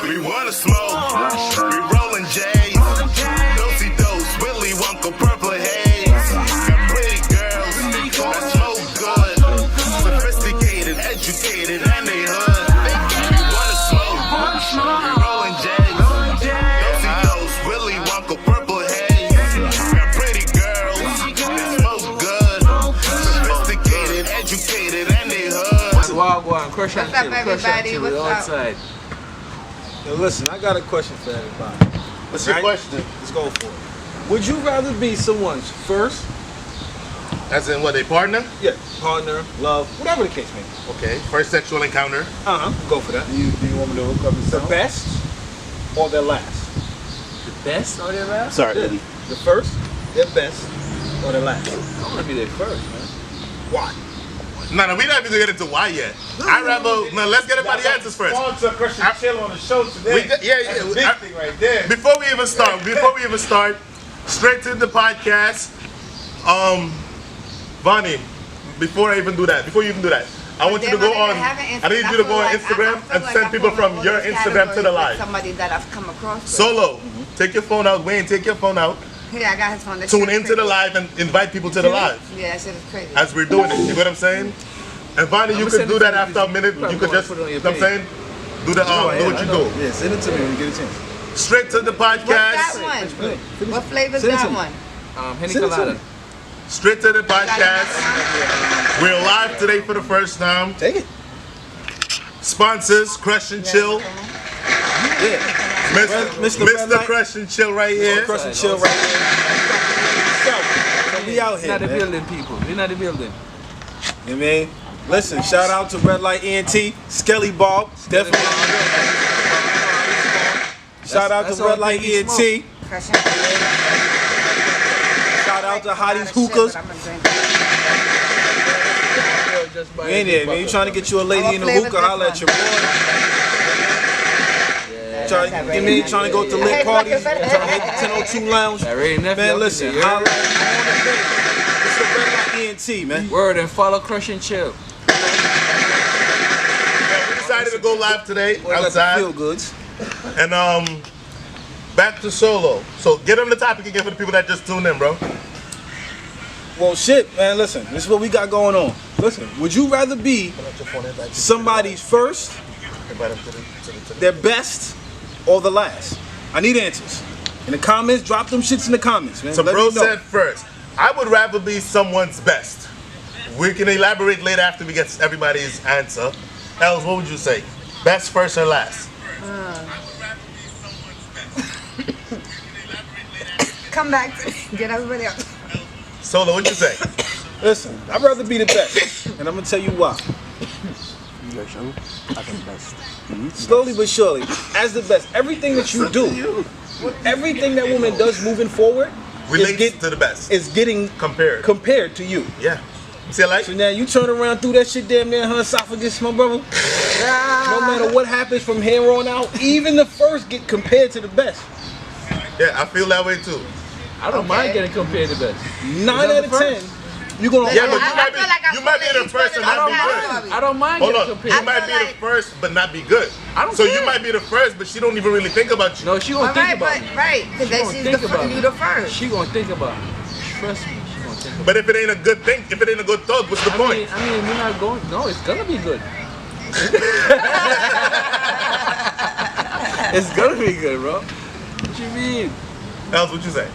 We wanna smoke. We rolling J's. Dosey dose, Willy Wonka, purple haze. Got pretty girls that smoke good. Sophisticated, educated, and they hood. We wanna smoke. We rolling J's. Dosey dose, Willy Wonka, purple haze. Got pretty girls that smoke good. Sophisticated, educated, and they hood. Wagwan, crush and What's up, chill, everybody? What's up? outside. Yo, listen, I got a question for everybody. What's your question? Let's go for it. Would you rather be someone's first, As in what, a partner? partner, love, whatever the case may be? Okay. First sexual encounter. Go for that. Do you want me to hook up The best or their last? The best or their last? Sorry, Yeah. Eddie. The first, their best, or their last? I want to be there first, man. Why? No, we're not even gonna get into why yet. I'd rather, let's get everybody answers first. Sponsor Christian Chill on the show today. That's a big thing right there. Before we even start, straight to the podcast. Vonnie, before you even do that, I want you to go on. I need you to go on Instagram and send people from your Instagram to the live. Somebody that I've come across. with. Solo, take your phone out. Wayne, take your phone out. Yeah, I got his phone. That Tune shit is into the crazy. live and invite people to the live Yeah, that shit is crazy. as we're doing it. You know what I'm saying? And Vonnie, you could do that after a minute. You could just, you know what I'm saying? Do the do what you do. Yeah, send it to me when you get a chance. Straight to the What's that podcast. one? What flavor's Send it that to me. one? Henny Send it to Colada. me. Straight to the podcast. We're live today for the first time. Take it. Sponsors, Crush and Chill. Yeah. Mr. Red Light. Crush and Chill right here. Crush and chill right here. So we out We're here, not the man. building, people. We're not the building. You know what I mean? Listen, shout out to Red Light ENT, Skelly Bob, definitely. Shout out That's to all Red Light Biggie ENT. Crush and chill. Shout out to Hottie's Shit, Hookahs. but I'm gonna drink it. You ain't there, man. You trying to get you a lady in the hookah, holla at your boy. Trying to go to lit parties, trying to hit the 1002 lounge. That Ray Nephew Man, up listen, in there, holla at me on the page. It's the Red Light ENT, man. Word and follow Crush and Chill. Yeah, we decided to go live today Boy, got the outside. feel goods. And back to Solo. So get on the topic again for the people that just tuned in, bro. Well, shit, man, listen. This is what we got going on. Listen, would you rather be somebody's first, their best, or the last? I need answers. In the comments, drop them shits in the comments, man. So Let bro me know. said first, I would rather be someone's best. We can elaborate later after we get everybody's answer. Els, what would you say? Best, first, or last? Come back. Get everybody up. Solo, what'd you say? Listen, I'd rather be the best, and I'm gonna tell you why. Slowly but surely, as the best, everything that you do, everything that woman does moving forward, Relates to the best. is getting Compared. to you. Yeah. See, I like? So now you turn around through that shit damn near her esophagus, my brother. No matter what happens from here on out, even the first get compared to the best. Yeah, I feel that way too. I don't mind getting compared to best. 9 out of 10, you gonna. Yeah, but I you might be the first and not be good. I don't mind Hold getting on, compared. you might be the first but not be good. I don't So care. you might be the first, but she don't even really think about you. No, she gonna think about me. Right, because She then gonna she's think the about you me. the first. She gonna think about me. Trust me, she gonna think about But if it ain't a good thing, if it ain't a good thought, what's the me. point? I mean, we're not going. No, it's gonna be good. It's gonna be good, bro. What you mean? Els, what you say?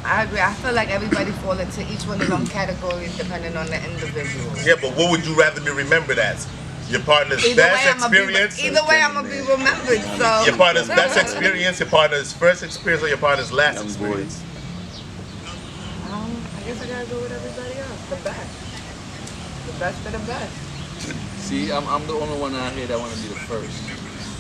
I agree. I feel like everybody fall into each one of them categories depending on the individual. Yeah, but what would you rather be remembered as? Your partner's Either best way, experience? either way, I'm gonna be remembered. So Your partner's best experience, your partner's first experience, or your partner's last experience? I guess I gotta go with everybody else. The best. The best of the best. See, I'm the only one out here that want to be the first.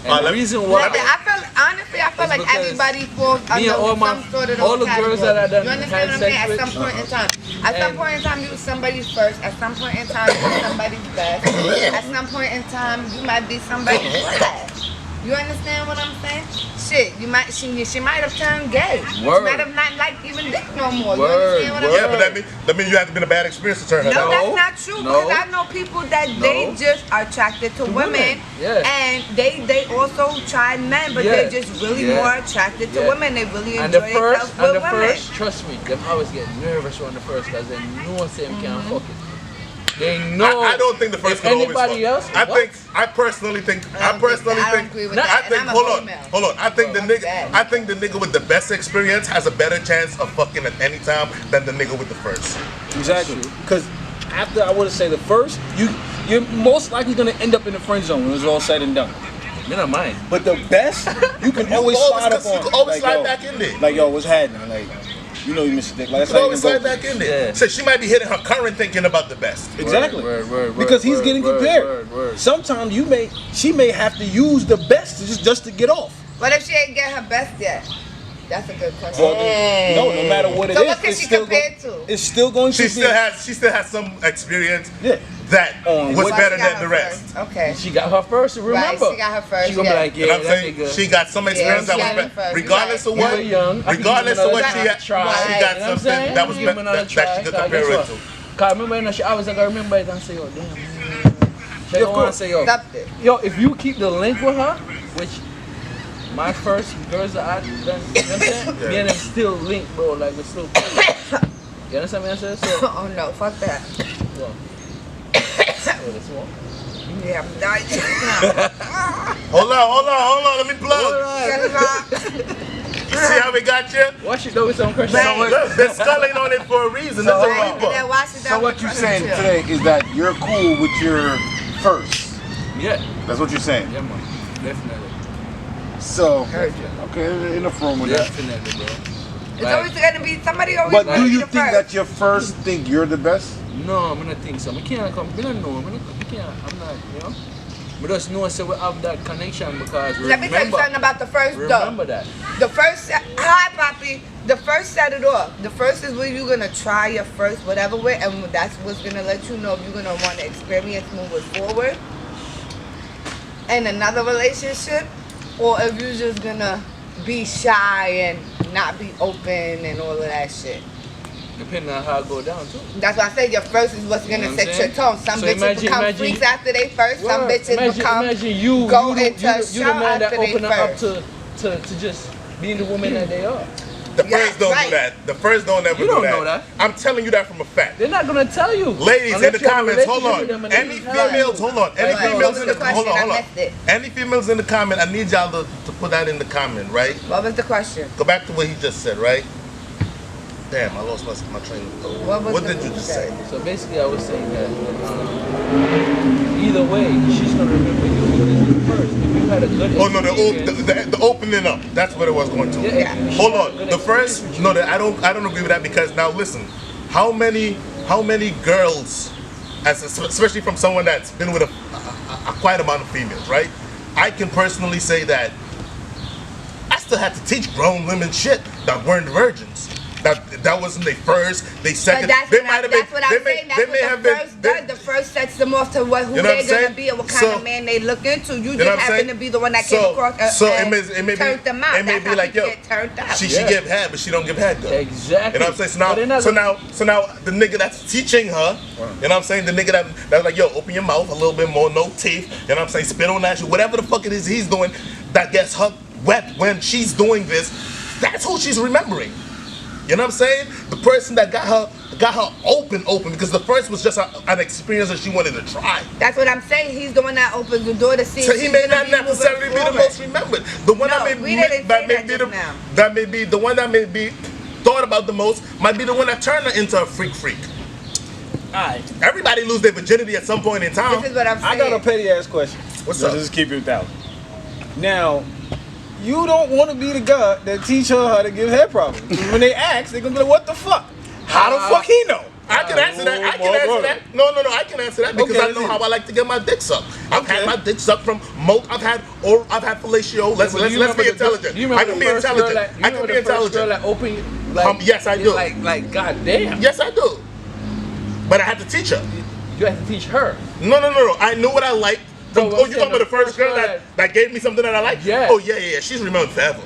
Alright, And the reason why I feel honestly, I feel It's like because everybody falls me and under all my- some sort of all those the girls that I done categories. You had understand what I'm saying? sex At with? some point in time, at some And- point in time, you was somebody's first. At some point in time, you was somebody's best. At some point in time, you might be somebody's last. You understand what I'm saying? shit. She might have turned gay. Word. She might have not liked even dick no more. Word, You understand what I'm Yeah, saying? but that means you have to been a bad experience to turn her No, down. that's not true. No. Because I know people that they just are attracted to women, Yeah. and they also tried men, but Yeah. they're just really Yeah. more attracted to Yeah. women. They really And enjoy the first, themselves with women. trust me, them always get nervous on the first because they know them can't fuck it. They know. I don't think the first if could always anybody fuck. else. I personally think. I don't agree with that. I And think. I'm a Hold on. female. Hold on. I think the Fuck nigga. that. I think the nigga with the best experience has a better chance of fucking at any time than the nigga with the first. Exactly. Because after I would say the first, you're most likely gonna end up in the friend zone when it's all said and done. Me not mind. But the best, you can always slide up on. You can always slide yo, back in there. Like, yo, what's happening? Like, you know you missed a dick. Like, that's You can how you always can slide go. back in there. Yeah. So she might be hitting her current thinking about the best. Exactly. Word, because he's word, getting word, compared. word. Sometimes she may have to use the best just to get off. What if she ain't get her best yet? That's a good question. Well, no matter what it So is, what can it's she still compare to? It's still going She to still be. has some experience Yeah. that On was what- better She got than her the rest. first. Okay. She got her first. Remember, Right, she got her first, She gonna yeah. be like, You know yeah, what I'm that saying? nigga. She got some experience Yeah, she that got was it first. regardless of You what, were young. I regardless give of him what another she had, try. she You got know what I'm something saying? that was Give him another that she try. could Cause compare guess it what? to. Cause I remember when I was like, I remember it and say, yo, damn. She Yeah, don't of wanna course. say, yo, Stop it. yo, if you keep the link with her, which my first girls that I done, you know what I'm saying? Yeah. Me and them still linked, bro. Like we're still cool. You understand what I'm saying? So, Oh no, fuck that. well, oh, that's one. Yeah, I'm dying now. Hold on, let me plug. You see how we got you? Watch it though with some question. Right. Look, they're sculling on it for a reason. There's a Right, and reason. then wash it down So what with you're pressure saying chill. today is that you're cool with your first. Yeah, That's what you're saying. yeah, man, definitely, So, Heard you. okay, in the room with that. definitely, bro. It's Like, always gonna be somebody always But gonna do be you the think first. that your first think you're the best? no, I'm not think so. I can't come. I don't know. I can't. I'm not. You know. But just know so we have that connection because Let me tell you something about the first remember though. that. The first, hi Poppy. The first set it off. The first is where you're gonna try your first whatever with, and that's what's gonna let you know if you're gonna want to experience moving forward in another relationship, or if you're just gonna be shy and not be open and all of that shit. Depending on how it go down too. That's why I say your first is what's gonna You know what I'm set your saying? tone. Some So bitches become freaks after they first. Some Word. bitches become imagine you go you, into you, a you show the man that after they open up first. to just being the woman that they are. The Yeah, first don't right. do that. The first don't ever You do don't that. know that. I'm telling you that from a fact. They're not gonna tell you. Ladies in Unless the you have a comments, hold relationship on. with them and Any they tell you. females, hold on. Any Right. females What in was the the hold on, question? hold I on. missed it. Any females in the comment, I need y'all to put that in the comment, right? What was the question? Go back to what he just said, right? Damn, I lost my train of thought. What What was did the- you just say? So basically, I was saying that either way, she's gonna remember you because you first. If you had a good Oh no, experience, the opening up. That's what it was going to. Yeah, if she Hold had a on. good The first, experience no, I don't agree with that because now listen, how many girls, especially from someone that's been with a quite amount of females, right? I can personally say that I still had to teach grown women shit that weren't virgins. That wasn't their first, they But second. that's They what, might have that's been. what I'm They may, saying. That's they may what have the been. first does. The first sets them off to who You know what they're I'm gonna saying? be and what kind So- of man they look into. You You know just what I'm happen saying? to be the one that came across So and it may be, turned them out. it may That's be how like, people yo, get turned out. she Yeah. give head, but she don't give head though. exactly. You know what I'm saying? But they're not So gonna- now the nigga that's teaching her, you know what I'm saying? The nigga that's like, yo, open your mouth a little bit more, no teeth, you know what I'm saying? Spit on that shit, whatever the fuck it is he's doing that gets her wet when she's doing this, that's who she's remembering. You know what I'm saying? The person that got her open because the first was just an experience that she wanted to try. That's what I'm saying. He's the one that opens the door to see. So if he she's may gonna not be moving necessarily be the forward. most remembered. The one No, that may we didn't say that be just now. that may be the one that may be thought about the most might be the one that turned her into a freak. Alright, Everybody lose their virginity at some point in time. This is what I'm saying. I got a petty ass question. What's Let's up? just keep it without. Now, you don't want to be the guy that teach her how to give head problems. When they ask, they're gonna be like, "What the fuck? How the fuck he know?" I can answer that. I can answer that. No, I can answer that because Okay, I know how I like to get my dick sucked. I've had my dick sucked from I've had fellatio. Let's be intelligent. I can be intelligent. I can be intelligent. Like open, Yes, I do. Like goddamn. Yes, I do. But I had to teach her. You have to teach her. No. I knew what I liked Bro, Oh, I'm you talking saying about the first girl that gave me something that I like? Yeah. Oh, yeah. She's remembered forever.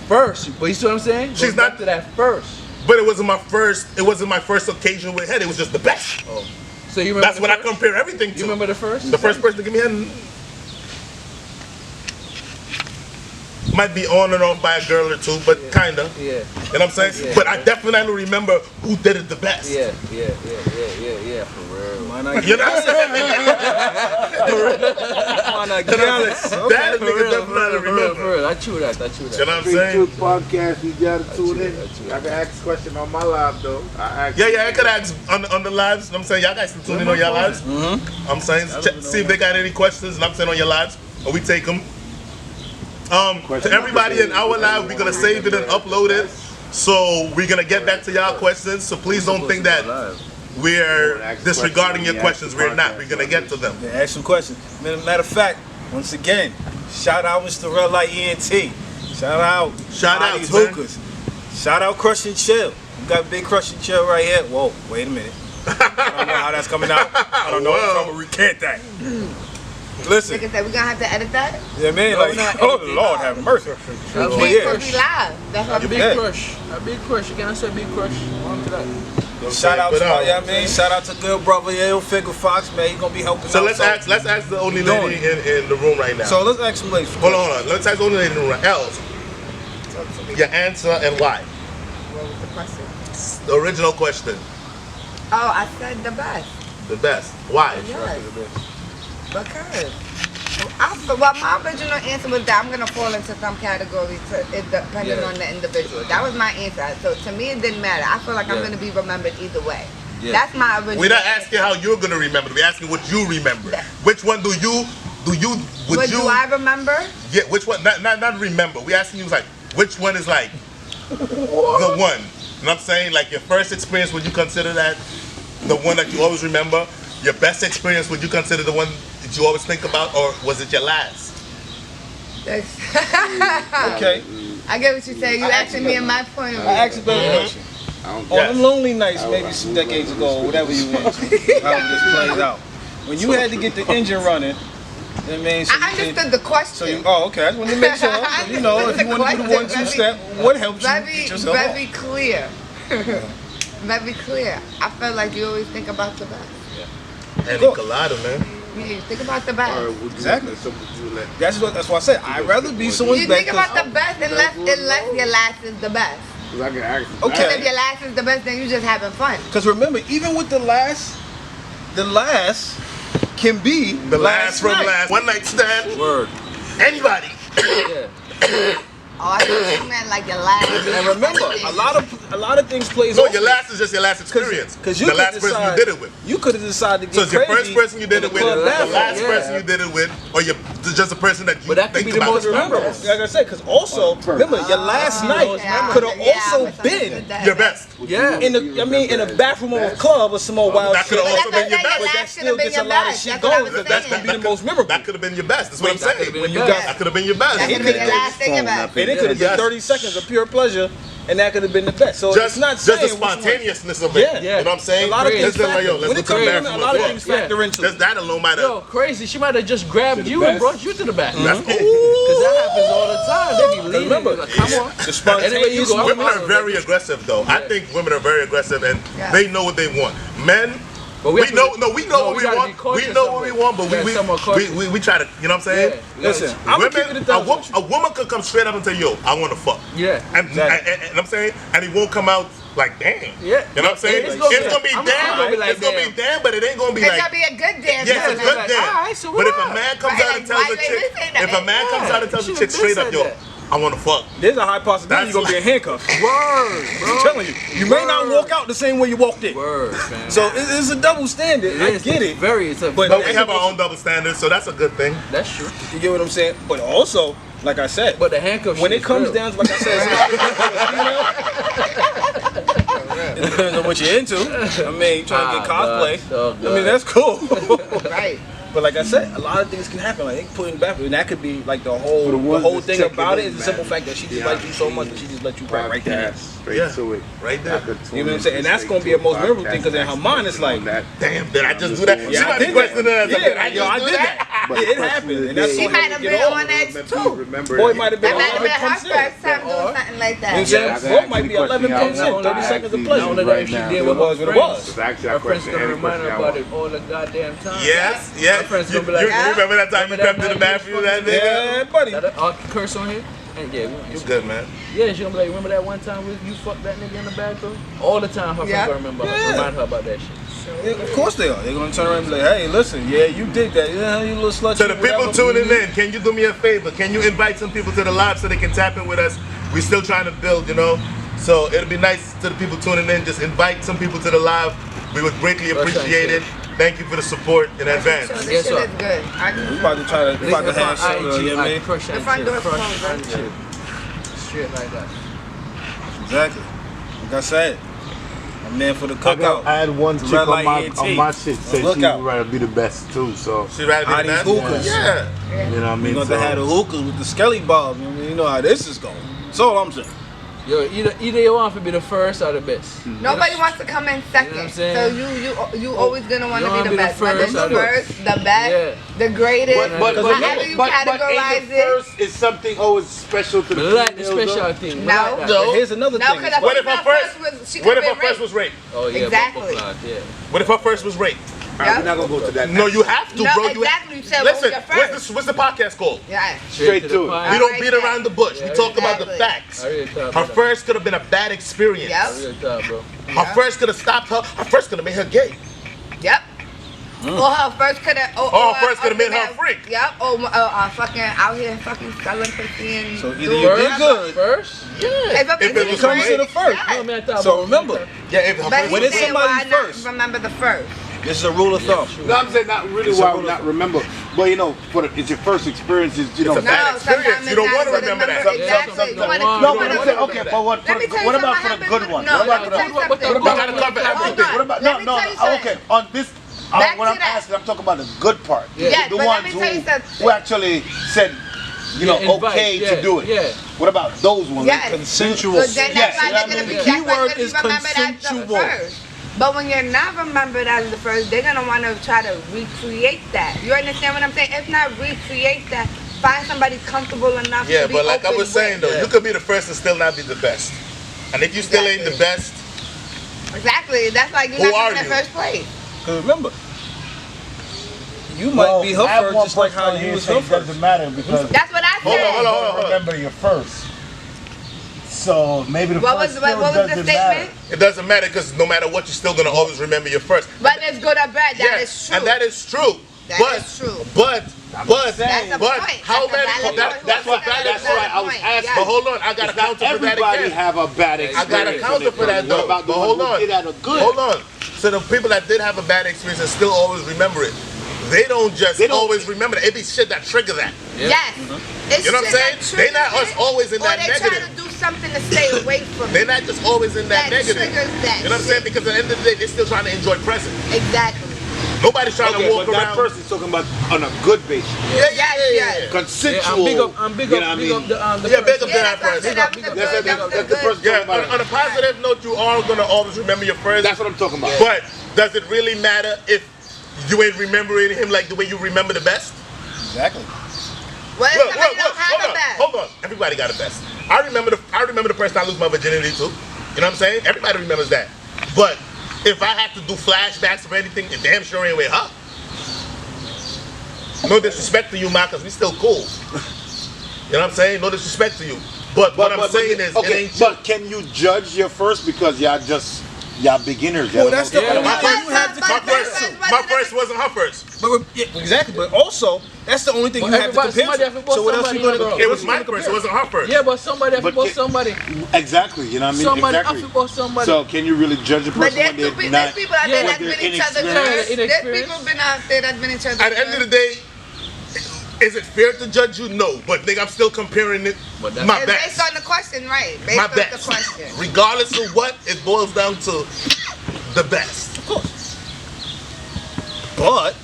First, but you see what I'm saying? She's Goes back not- to that first. But it wasn't my first occasion with head. It was just the best. Oh, so you remember? That's the what I first? compare everything to. You remember the first? The first person to give me head might be on and off by a girl or two, but kinda. Yeah. You know what I'm saying? Yeah. But I definitely remember who did it the best. Yeah, for real. Why not You know what I'm saying? Why not get honest? That nigga definitely For remember. real. I chew that. You know what I'm Big saying? Truth podcast, you gotta tune in. I can ask a question on my live though. Yeah, I could ask on the lives. You know what I'm saying? Y'all guys can tune in on your lives. I'm saying, see if they got any questions, and I'm saying on your lives, or we take them. To everybody in our live, we're gonna save it and upload it. So we're gonna get back to y'all questions. So please don't think that we're disregarding your questions. We're not. We're gonna get to them. Yeah, ask some questions. Matter of fact, once again, shout out Mr. Red Light ENT. Shout out Shout-outs, Bodies man. Hookers. Shout out Crush and Chill. We got Big Crush and Chill right here. Whoa, wait a minute. I don't know how that's coming out. I don't know if I'm gonna recant that. Listen, Like I said, we're gonna have to edit that. yeah, man, No, like, not oh anything. Lord, have mercy. We Oh, can't yeah. because we live. That's what A I'm big Yeah. crush. A big crush. You can't say big crush. On to that. Shout out But, to my, yeah, man. Shout out to good brother Ill Figure Fox, man. He gonna be helping So out. let's ask the only lady in the room right now. So let's ask some ladies. Hold on. Let's ask the only lady in the room. Els, your answer and why. What was the question? The original question. Oh, I said the best. The best. Why? Yes. Because. Well, my original answer was that I'm gonna fall into some category depending Yeah. on the individual. That was my answer. So to me, it didn't matter. I feel like I'm Yeah. gonna be remembered either way. Yeah. That's my original. We're not asking how you're gonna remember. We're asking what you remember. Yeah. Which one would you? What do I remember? Yeah. Which one? Not remember. We're asking you like which one is like the one. You know what I'm saying? Like your first experience, would you consider that the one that you always remember? Your best experience, would you consider the one that you always think about, or was it your last? Okay. I get what you're saying. You asking me in my point of view. I asked a better question. On them lonely nights, maybe some decades ago, or whatever you want, however this plays out. When you had to get the engine running, I mean, so I you understood the question. So you, oh, okay. I just wanted to make sure. So, you know, if you want to do the 1-2 step, what helps you get yourself off? Very clear. Very clear. I felt like you always think about the best. And Cool. Colada, man. Yeah, you think about the best. Exactly. That's why I said I'd rather be someone's You best. think about the best unless your last is the best. Okay. Because if your last is the best, then you just having fun. Because remember, even with the last can be The last from night. last. One night stand. Word. Anybody. Yeah. Oh, I thought you meant like your last. And remember, a lot of things plays. No, off your it. last is just your last experience. Because you the could last person decide- you did it with. You could have decided to So get it's your crazy first person you did in it with, club the bathroom. last Yeah. person you did it with, or just a person that you But that could think be the about. most memorable. Like I said, because also remember your last night could have also been Your best. Yeah. in the bathroom of a club or some old wild That shit. could have also been your But best. But that last still should've been gets a your lot of best. shit That's what I going. was That's saying. gonna be the most memorable. That could have been your best. That's what I'm That could've saying. been When your you best. got That could have been your best. That could have been your last thing about. and it could have been Yes. 30 seconds of pure pleasure, and that could have been the best. So Just it's not the saying which one. spontaneous's of it. Yeah. You know what I'm saying? A lot of It's things just like, yo, factor. let's When go it come comes back to from a lot of the things Yeah. factor into Just it. that alone might Yo, have. crazy. She might have just grabbed you and best. brought you to the bathroom. That's Because that happens all the time. They be leaving. remember, Like, come on. The spontaneous Anyway, you go, I'm Women are out. very aggressive, though. I Yeah. think women are very aggressive, and Yeah. they know what they want. Men, But we have to know, be- no, we know no, what we gotta want. be cautious We know what we somewhere. want, but We gotta be somewhat cautious. we try to, you know what I'm saying? Yeah. Listen, I'm gonna keep it Women, a thousand. a woman could come straight up and say, yo, I want to fuck. Yeah. And, Exactly. and I'm saying, and it won't come out like, damn. Yeah. You know what I'm saying? It's It's gonna gonna be- be I'm damn. gonna be like, It's gonna be damn, but it ain't gonna be It's like. gonna be a good dance. Yes, it's Yeah, good like, dance. alright, so But if what? a man comes Right, out and tells like, a why chick, they say that? if a man comes out and tells a She chick done straight up, said yo, that. I want to fuck. There's a high possibility That's you're gonna be in handcuffs. Word, bro. I'm telling you, you may not walk out the same way you walked in. Word, fam. So it's a double standard. I is. get it. It's a But But we that's have our supposed own double standards, so that's a good thing. That's true. You get what I'm saying? But also, like I said, But the handcuff when shit it comes is real. down to, like I said, it depends on what you're into. I mean, you trying to get cosplay. God. I mean, that's cool. Right. But like I said, a lot of things can happen. Like they can put in the bathroom, and that could be like the whole ones that's thing checking about it in, is the simple man. fact that she just Yeah. likes you so much that she just let you right there. Straight Yeah. to it. Right there. You know what I'm saying? And that's gonna be a most memorable thing because in her mind it's like, Damn, did I just do that? yeah, She might be questioning us. Yeah, Did I yo, I just do did that? But Yeah, it the happened, question and that's is, She what might have been on edge too. remember Boy it. might have been That might have been her 11 first time doing something like You know what I'm that. saying? Yeah, I Boy got might be actually 11 question pins in, y'all. 30 seconds of Actually, pleasure. Now that right she now. did It with was her what it friends, was. It's actually her a friends question. gonna Any remind question her y'all about want. it all the goddamn time. Yes, My yes. friends You, gonna be like, you remember that time you remember crept to the that night bathroom you that day? Yeah, buddy. I'll curse on here. And yeah, You good, man. yeah, she gonna be like, remember that one time you fucked that nigga in the bathroom? All the time her Yeah. friends gonna remember Yeah. remind her about that shit. Yeah, of course they are. They're gonna turn around and be like, "Hey, listen, yeah, you did that. Yeah, you little slut." To the people tuning in, can you do me a favor? Can you invite some people to the live so they can tap in with us? We're still trying to build, you know. So it'll be nice to the people tuning in. Just invite some people to the live. We would greatly appreciate it. Thank you for the support in advance. So this Guess shit what? is good. We about to try to, we about to have some, you know what I mean? Crush and The front chill, door's crush closed, and right? chill. Straight like that. Exactly. Like I said, I'm there for the cookout. I had one chick Red on light my ENT. shit say Look she out. would rather be the best too. So She rather be How the these best? hookahs. Yeah. you know what I We mean. gonna So, have the hookahs with the skelly bobs. You know how this is going. That's all I'm saying. Yo, either you want to be the first or the best. Nobody wants to come in second. You know what I'm So saying? you always gonna want You to wanna be the be the best. Whether it's first the or the- first, the best, the greatest, but however you categorize ain't the it. first is something always special to the But I like the females, though? special thing. No. I like that. No. But here's another No, thing. because as What well. if her first? she What if could've her been first was rape? Oh yeah, Exactly. Bumper yeah. What if her first was rape? All right, we're not gonna go to that. No, you have to, No, bro. exactly. You said Listen, what was your first? what's the podcast called? Yeah. Straight to the it. point. We don't Alright, beat then. around the bush. We Yeah, talk about the exactly. facts. I really thought Her about that. first could have been a bad experience. Yep. I really thought, bro. Her first could have stopped her. Her first could have made her gay. Yep. Or her first could have. Or her first coulda made her a freak. Yep. Or fucking out here fucking selling pussy and. So either doing you did whatever. good. First? Yeah. If a If it pussy was Comes to rape. the first. Yeah. No, man, I thought So about remember, Yeah, if her But first when he's it's saying somebody's why not first. remember the first. this is a rule of thumb. No, I'm saying not really It's a why rule we of- not remember, but you know, it's your first experiences, you know. It's a bad experience. sometimes You don't it's wanna not remember that. Exactly. Sometimes You wanna you No, keep but it I'm a- saying, okay, but what Let me tell you about something for the happened good with- one? No, What let about me for tell you the something. You gotta cover everything. What about Let me no, tell you okay, something. on this Back what to I'm that. asking, I'm talking about the good part. Yeah, The but let ones me who, tell you something. who actually said, you know, Yeah, invite, okay to yeah, do it. yeah. What about those ones? Yes. Consensual. So then Yes, that's why you know they're what I gonna be mean? that's why Keyword they're gonna be is remembered as the consensual. first. But when you're not remembered as the first, they're gonna want to try to recreate that. You understand what I'm saying? If not recreate that, find somebody comfortable enough Yeah, to be but like I open was saying with. though, you could be the first and still not be the best. And if you still ain't the best, Exactly. That's why you're Who not are in the you? first place. Because remember, you might be her first just like how you was her first. Doesn't matter because That's what I Hold said. on, hold on, hold on. remember your first. So maybe the What first was still the doesn't matter. statement? it doesn't matter because no matter what, you're still gonna always remember your first. But it's good or bad. That is Yes, true. and that is true. That but, is true. But That's a but point. how That's a many? valid point. That's what That valid is That's why a I was point. asking. Yes. But hold on, I got to Not counter for that everybody again. have a bad I experience. got to counter for that though. What about the But ones hold who on. did have a good? Hold on. So the people that did have a bad experience and still always remember it, they don't just always remember it. It be shit that trigger that. Yes. It's You know what I'm shit saying? that They not triggers us it, always in or that they negative. try to do something to stay away from They're it. not just always in that That negative. triggers that You know what I'm saying? shit. Because at the end of the day, they're still trying to enjoy present. Exactly. Nobody's trying Okay, to walk but that around. person's talking about on a good basis. Yes. Consensual. Yeah, I'm big you know up, what I big up mean? the Yeah, big person. up that that's what I person. said. That was the That's good. That was the the good. person Yeah, talking about on a positive note, you are gonna always remember your first. That's what I'm talking about. But does it really matter if you ain't remembering him like the way you remember the best? Exactly. What if Look, somebody don't have a best? hold on. Everybody got a best. I remember the first time I lose my virginity too. You know what I'm saying? Everybody remembers that. But if I have to do flashbacks of anything, it damn sure ain't with her. No disrespect to you, Ma, because we still cool. You know what I'm saying? No disrespect to you. But what I'm saying is, it ain't you. but can you judge your first because y'all beginners? Well, that's the Yeah. only My thing first, you have to but- my compare first, to. my first wasn't her first. But yeah, exactly. But also, that's the only thing Well, you have to everybody- compare somebody have to. to bust So what else somebody you gonna in the do? road. It was my first. It wasn't her first. Yeah, but somebody have to But bust it- somebody. Exactly. You know what I mean? Somebody have Exactly. to bust somebody. So can you really judge a But person there's when they're there's not? people out there Yeah, that's they're been each other's inexperienced. first. There's Inexperienced. people been out there that's been each other's At the end of the day, is it fair to judge you? No. But nigga, I'm still comparing it. But that's- My It's best. based on the question, right? Based My on the best. question. Regardless of what, it boils down to the best. But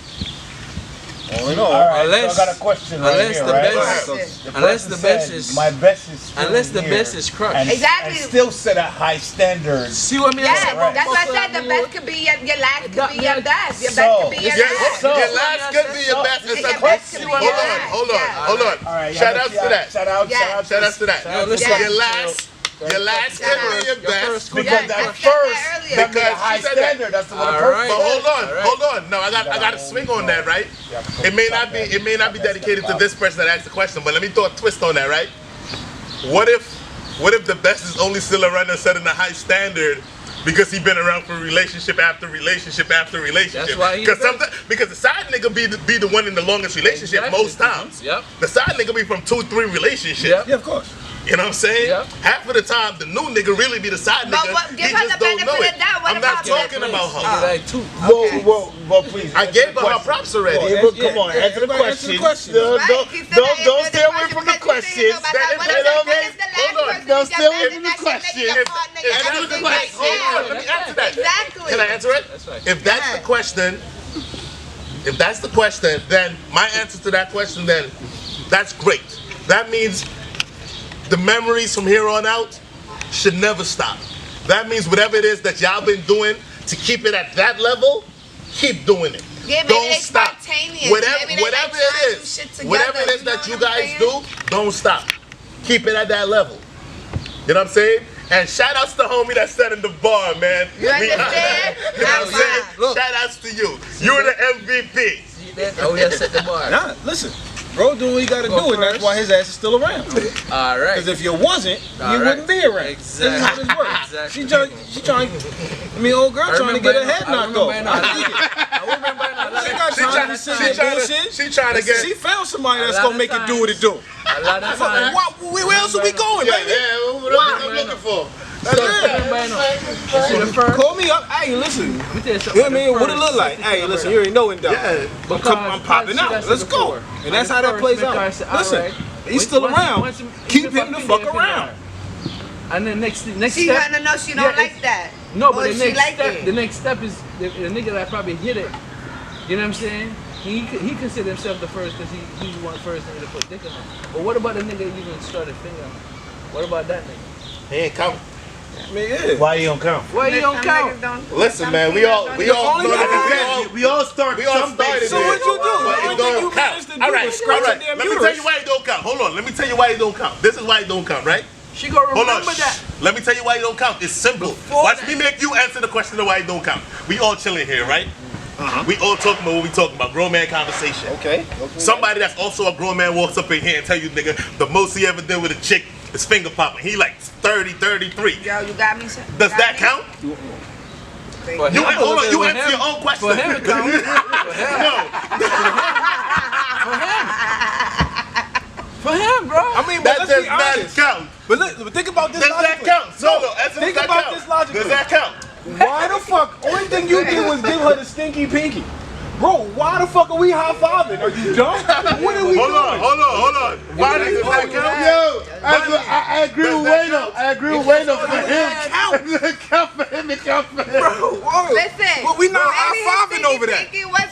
All in all. Alright, Unless- so I got a question right unless here, the right? best- So unless person the best said, is- my best is still unless the here best is crushed. and, Exactly. and still set a high standard. See what I mean? Yeah, Right. that's why I said the best could be your last could be your best. Your best could be your Your, last. your last could be your best. Your It's a best could be hold your on, last. hold on, Yeah. hold on. Alright, Shout outs to that. Shout out, Yeah. shout out, Shout outs to that. Yo, listen. Yeah. Your last could be your best. because Yeah, that I said first that earlier. that made a Because high she said that. standard. That's the one. All the right. But hold on, Alright. hold on. No, I got to swing on that, right? It may not be dedicated to this person that asked the question, but let me throw a twist on that, right? What if the best is only still around and setting a high standard because he been around for relationship after relationship after relationship? That's why he because the best. sometimes because the side nigga be the one in the longest relationship Exactly. most times. Yep. The side nigga be from 2-3 relationships. Yep. Yeah, of course. You know what I'm saying? Yep. Half of the time, the new nigga really be the side But nigga. what- give He her just the don't know benefit it. of doubt. What I'm not about that? talking about her. Nigga like two. Well, please. I gave her her props already. Come on, answer the everybody answer the question. question. Don't stay away from the questions. Hold Don't stay away from the questions. Answer the question. Hold on, let me answer that. Exactly. Can I answer it? That's right. If that's the question, then my answer to that question, then that's great. That means the memories from here on out should never stop. That means whatever it is that y'all been doing to keep it at that level, keep doing it. Yeah, maybe Don't they stop. spontaneous. Whatever, Maybe they whatever like trying it to do is, shit together, whatever it is you know that you what I'm guys saying? do, don't stop. Keep it at that level. You know what I'm saying? And shout outs to homie that sat in the bar, man. You understand? You know what I'm saying? Look. Shout outs to you. You're the MVP. See that? Oh, yeah, set the bar. Nah, listen. Bro doing what he gotta Go do, and that's first. why his ass is still around. All right. Because if you wasn't, All you right. wouldn't be around. Exactly. This is how this works. Exactly. She trying, I mean, old girl trying to get her head knocked off. I remember now. She got time to sit there bullshit. She trying to get. She found somebody that's A lot gonna of make it do what it do. A lot of times. Where else are we going, Yeah, baby? yeah. What I'm looking for. That's it. Call me up. Hey, listen. You know what I mean? What it look like? Hey, listen, you already know in doubt. Yeah. I'm popping out. Let's go. And that's how that plays out. Listen, he's still around. Keep him the fuck around. And then next She step. gonna know she don't Yeah, like that. No, Or but the she next like step, it. the next step is the nigga that probably hit it. You know what I'm saying? He considered himself the first because he was one first nigga to put dick in him. But what about the nigga that even started fingering? What about that nigga? He ain't coming. I mean, yeah. Why you don't count? Why you don't Some count? niggas don't- Listen, some man, we females all don't we even- all only know thing that We all start we all some started basic. So what you do? but The it only thing don't you count. managed to do All right, was scratch all the right. damn Let me tell uterus. you why it don't count. Hold on. Let me tell you why it don't count. This is why it don't count, right? She gonna Hold on. remember that. Shh. Let me tell you why it don't count. It's simple. Watch me make you answer the question of why it don't count. We all chilling here, right? We all talking about what we talking about. Grown man conversation. Okay. Somebody that's also a grown man walks up in here and tell you, nigga, the most he ever did with a chick is finger popping. He like 30, 33. Yo, you got me. Son. Does that count? For You him, hold on. You for answer him- your own question. For him, it counts. For him, bro. I mean, but That let's does be not honest. count. But look, but think about this Does that logically. count? No, answer Think does that about count? this logically. Does that count? Why the fuck? Only thing you did was give her the stinky pinky. Bro, why the fuck are we high-fiving? Are you dumb? What are we doing? Hold on. Why does that count? Yo, I agree with Wayno. I agree with Wayno. For him, count for him. It count for him. Whoa. Listen. But we not maybe his high-fiving over that. thinking was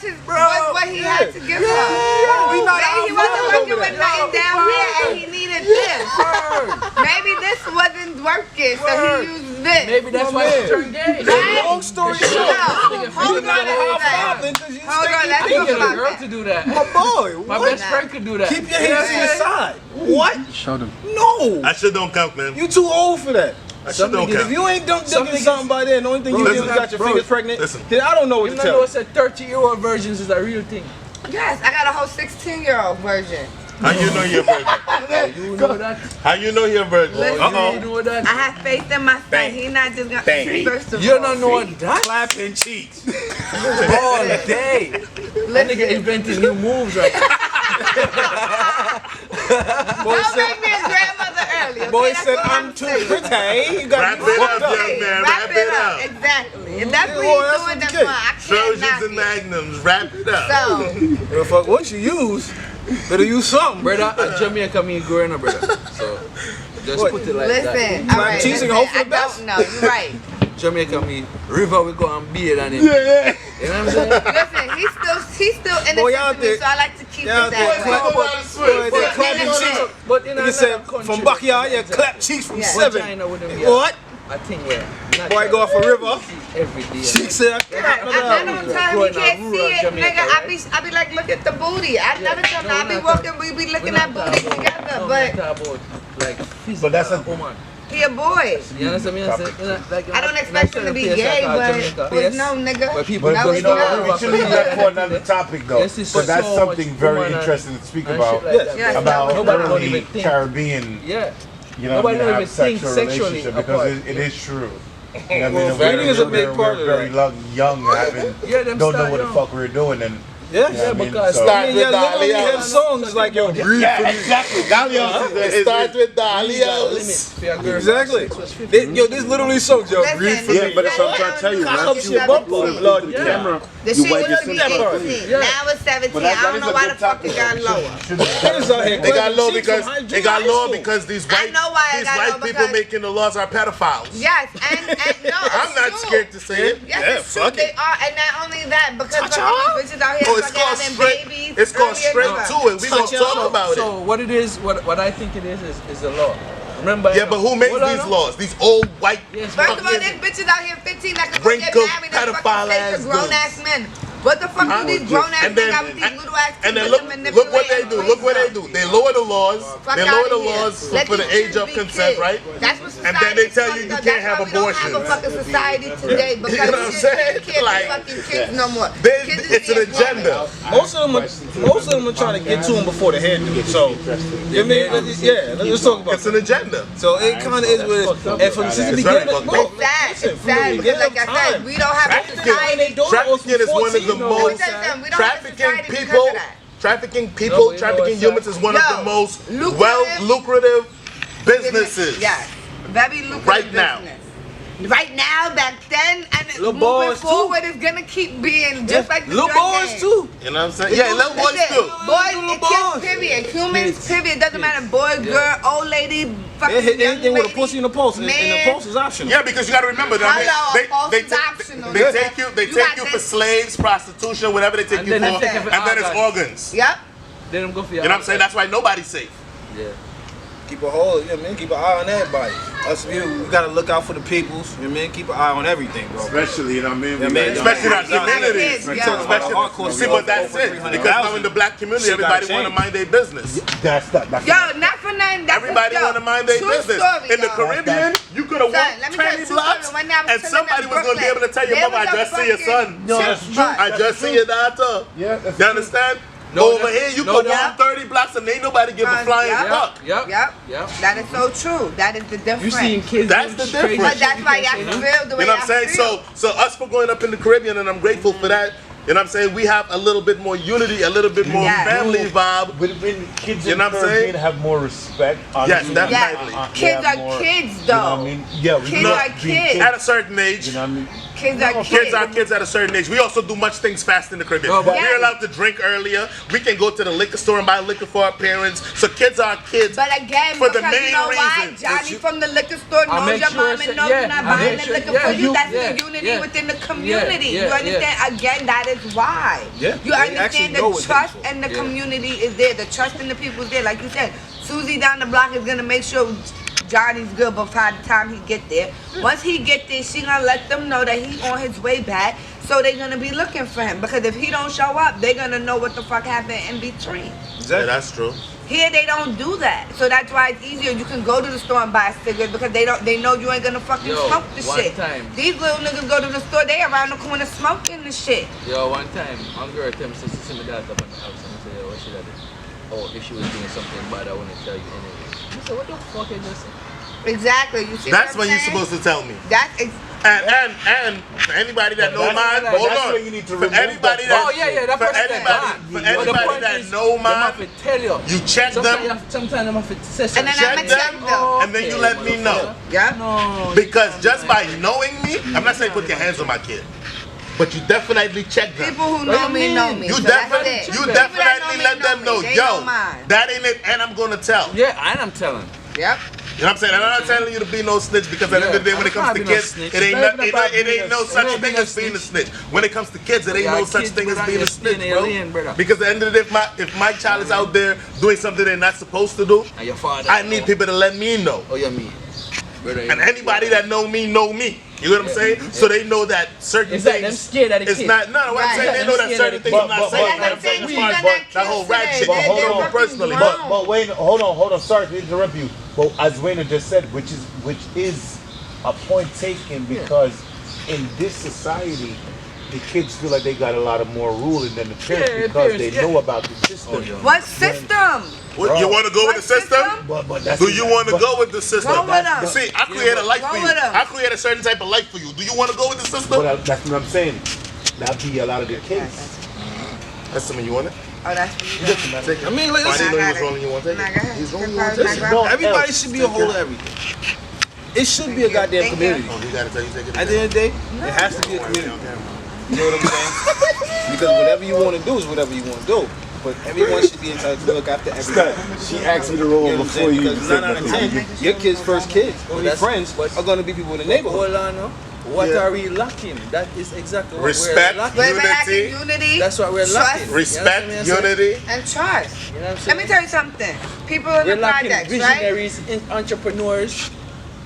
what he had to give her. We not Maybe he wasn't high-fiving working over with that. nothing down here and he needed this. Maybe this wasn't working, so he used this. Maybe that's why he turned gay. Right? Long story No, short, hold on a high-fiving second. because you Hold on, stinky let's I can talk get a about girl that. to do that. My boy, My what? best friend could do that. Keep your hands to your side. What? Show them. No. That shit don't count, man. You too old for that. That shit don't If count. you ain't done Some ducking niggas- something by then, the only thing you Bro, did was listen, got your bro, fingers pregnant, listen. then I don't know what You to know tell. it's a 30-year-old versions is a real thing. Yes, I got a whole 16-year-old version. How you know you're a virgin? You know that? How you know you're a virgin? Listen. You know that? I have faith in my son. Bang. He not just gonna. Bang. First of You all, don't know that? Clapping cheeks. All day. That nigga inventing new moves right now. Boy Don't said, make me a grandmother early. Okay? boy That's said what I'm too saying. pretty. You got Wrap me it fucked up, up. young man. Wrap it up. up. Exactly. If that's Boy, what that's he's doing, what that's you get. fine. I can't Trojans knock and it. magnums, wrap it up. So, Well, fuck, what you use, better use something. Brother, Jamaica mean growing up, brother. So, just What? put it like listen. that. All right. cheese and listen, hope for I the best? don't know. You're right. Jamaica mean river we go and bathe on it. You know what I'm saying? Listen, he's still innocent Boy, y'all to me, did- so I like to keep it y'all that did way. clap- boy, they Yeah, clap your yeah, cheeks. yeah. But in Nigga another said country, from backyard, yeah, clap cheeks from Yeah. 7. China with them, What? I think yeah. Boy, go off a river. every day. She said, I clap. I don't tell him Growing he up can't rural see it, Jamaica, nigga. right? I be like, look at the booty. I never tell him. no, I we're be not walking, talking- we be We're looking not at booty talking together, about- but we're not talking about, like physical. But that's a- woman. he a boy. You understand me? Like, I don't expect him to be gay, but no, nigga. Where people That But was you know no. what? We should leave that for another topic, though. This is But that's so something much very woman interesting to speak and about. shit like that. Yes. About Nobody don't early even think. Caribbean, Yeah. you know, Nobody what I don't mean, even think sexual sexually relationship because apart. it is true. You know what I Well, mean? dating is a big part of We're very that. young, having Yeah, them don't know start what the young. fuck we're doing, and Yeah, you know what I mean? because So- I mean, yeah, literally had songs like, yo, breathe for me. exactly. Dalios It starts with Dalios. Exactly. Yo, this literally songs, yo, Listen, breathe for Yeah, me. but that's what I'm trying to tell you. Cock Once up you your bumper. look to the Yeah. camera, The you shit wipe used your to be sympathy. 18. Yeah. Now it's 17. But I that don't is know a why good the fuck it topic, got though. lower. Niggas out here They got clapping law cheeks because from they got high law school. because these I white know why I these got white law people because- making the laws are pedophiles. Yes, and no, I'm it's not true. scared to say it. Yes, Yeah, it's true. fuck They it. are, and not only that, because Touch fucking y'all? these bitches out here Oh, it's fucking called having straight. babies. It's called earlier straight than to it. We gonna Touch y'all. talk about So it. what it is, what I think it is the law. Remember? Yeah, but who makes Hold on, these no. laws? These old white. Yes, First of all, fucking- there's bitches out here 15 that can go get Wrinkled, married and pedophile fucking ass face to grown ass dudes. men. What the fuck Huh? do these grown ass And men then- got with these little ass And then kids look to what they manipulate do. and Look what they raise do. them? They lower the laws. Fuck They lower outta the here. laws Let for these the age kids of be consent, kids. right? That's what And then they society's tell you fucked you up. can't That's have why we don't have a abortions. fucking society today because You know what I'm kids saying? can't Like- be fucking kids no more. They, Kids is it's an being grown. agenda. Most of them are trying to get to him before the head do it. So, you mean, yeah, let's talk about It's an agenda. So it kind of is what it is. And from since the It's very beginning, fucked bro, up. It's sad. listen, It's from the sad because, beginning like of I said, time, we don't have a society. Trafficking is one of the Let me most tell you something, we don't have a trafficking society because people. of that. Trafficking No, people, but you know trafficking what's humans is one of Yo, the most lucrative lucrative businesses. Yes. Very lucrative Right now. business. Right now, back then, and Little moving boys, too. forward, it's gonna keep being just like the little drug boys game. too. You know what I'm saying? Yeah, little boys Listen, too. boys, Little kids, boys. period. Humans, Kids. period. Doesn't matter. Boy, girl, old lady, fucking They hit young anything with a lady, pussy in the post, and the man. post is optional. Yeah, because you got to remember that Hello, they false optional. they take you You got for this. slaves, prostitution, whatever they take And you then for, they take it for and then it's organs. organs. Yep. Let them go for You know what I'm saying? That's why nobody's safe. Yeah. Keep a hold, you know what I mean? Keep an eye on everybody. Us, we gotta look out for the peoples, you know what I mean? Keep an eye on everything, bro. Especially, you know what I mean? Yeah, man. Especially our Yeah, communities. kids, yeah. Especially, see, but that's it. Because now in the black community, Shit gotta everybody want to change. mind their business. That's Yo, not for nothing. That's Everybody yo, want to mind their true business. story, In the yo. Caribbean, you could have Son, walked let me tell you 20 true blocks, story. When I was and chilling somebody in was going to be able to tell your Brooklyn, mama, I there just was see your a son. No, that's fucking- true. I just see your daughter. Yeah, that's You understand? No, Over that- here, you no, could that- walk 30 blocks and ain't nobody give a flying Yeah. fuck. Yep. Yep. Yep. That is so true. That is the difference. You seen kids. That's doing the crazy difference. But that's shit, why you can't y'all say feel the way You know what I'm y'all saying? feel. So us for growing up in the Caribbean, and I'm grateful for that. You know what I'm saying? We have a little bit more unity, a little bit more Yeah. family vibe. When kids You in know what I'm Caribbean saying? have more respect. Yes, honestly, definitely. Yeah. they Kids have are more- kids, You know though. what I mean? Yeah, we Kids love are being kids. At a certain age. You know what I mean? Kids are Kids are kids at a certain age. We also do much things fast in the Caribbean. Oh, but- We're allowed to drink earlier. We can go to the liquor store and buy liquor for our parents. So kids are kids. But again, For the because main you know why? reason. Johnny from the liquor store I'll knows make your sure mom it's- and knows yeah, you're not I'll buying make the sure- liquor yeah, for you. That's yeah, the unity yeah. within the community. Yeah, You yeah, understand? Again, that is why. Yeah, You they actually understand know the what trust they for. and the Yeah. community is there. The trust in the people is there. Like you said, Susie down the block is gonna make sure Johnny's good before the time he get there. Once he get there, she gonna let them know that he on his way back. So they're gonna be looking for him because if he don't show up, they're gonna know what the fuck happened in between. Yeah, that's true. Here they don't do that, so that's why it's easier. You can go to the store and buy a cigarette because they know you ain't gonna fucking Yo, smoke the one shit. time. These little niggas go to the store, they around the corner smoking the shit. Yo, one time, one girl tell me, she see my dad up in the house, and I said, yo, what she did? Oh, if she was doing something bad, I wouldn't tell you anyway. I said, what the fuck is this? Exactly. You see That's what what I'm you're saying? supposed to tell me. That's And for anybody that know mine, that's hold on. where you need to For remove anybody that. that Oh, yeah, that for person anybody, that for But the anybody point that is, know them mine, have to tell you. you check them, Sometimes I'm have to say And something. then check I'ma them, check them. and then you let me know. yeah. No. Because just by knowing me, I'm not saying put your hands on my kid, but you definitely check them. People who know me know me. You so definitely, that's it. you People that definitely me let them know, me. They yo, know mine. that ain't it, and I'm gonna tell. Yeah, and I'm telling. Yep. You know what I'm saying? And I'm not telling you to be no snitch because at the end of the day, when it comes to kids, it ain't no such thing as being a snitch. When it comes to kids, it ain't no such thing as being a snitch, bro. Because at the end of the day, if my child is out there doing something they're not supposed to do, I need people to let me know. Oh, yeah, me. And anybody that know me. You know what I'm saying? So they know that certain It's things. like them scared of the It's kid. not. No, what I'm saying, they know that certain things I'm not saying. But I'm saying as things far as that that whole rat shit. But hold You on. know personally, But wait, hold on. Sorry to interrupt you. But as Wayne just said, which is a point taken because in this society, the kids feel like they got a lot of more ruling than the parents because they know about the system. What system? What, you want to go with the system? But that's Do you want to go with the system? Go with them. See, I create a life Go for you. with them. I create a certain type of life for you. Do you want to go with the system? But that's what I'm saying. That'd be a lot of the kids. That's something you want it? Oh, that's what you got. Take it. I mean, like, I didn't know I you was got it. rolling. You want to take Nah, it? go ahead. He's rolling. You Good want to part, take it? my No, girl. Everybody should be a whole of everything. It should be a goddamn Thank you. community. Oh, he got to tell you take it. At the end of the day, it has to be a community. You know what I'm saying? Because whatever you want to do is whatever you want to do. But everyone should be entitled to look after everyone. She asked me to roll You know what I'm before saying? you Because 9 out of 10, your kids' first kids, or your that's- friends, are going to be people in the neighborhood. Hold on, no? What are we lacking? That is exactly what Respect. we're lacking. We're lacking Unity. unity. That's what we're trust, lacking. Respect, You know what I'm saying? unity. and trust. You know what I'm Let saying? me tell you something. People in We're the lacking projects, right? visionaries, entrepreneurs.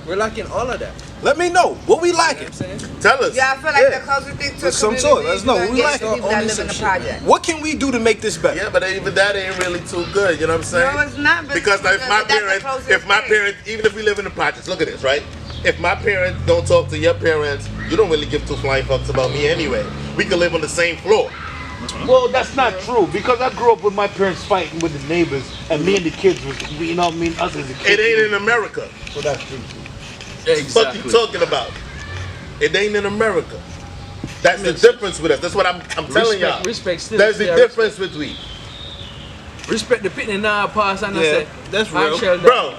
We're lacking all of that. Let me know. What we You know what lacking? I'm saying? Tell us. Yeah, I feel like Yeah. the closest thing to With some community sort. Let us is know. gonna We get like the it. people that Only live some in the shit. project. What can we do to make this better? Yeah, but even that ain't really too good. You know what I'm saying? No, it's not, but Because it's if good, my but that's the parents, closest if my thing. parents, even if we live in the projects, look at this, right? If my parents don't talk to your parents, you don't really give two flying fucks about me anyway. We could live on the same floor. Well, that's not true because I grew up with my parents fighting with the neighbors, and me and the kids was, you know what I mean, us as a kid. It ain't in America. So that's true. What you talking about? It ain't in America. That's the difference with us. That's what I'm telling y'all. Respect still. There's the yeah, difference between. Respect the pitney now pass and I Yeah, say. that's real. Bro,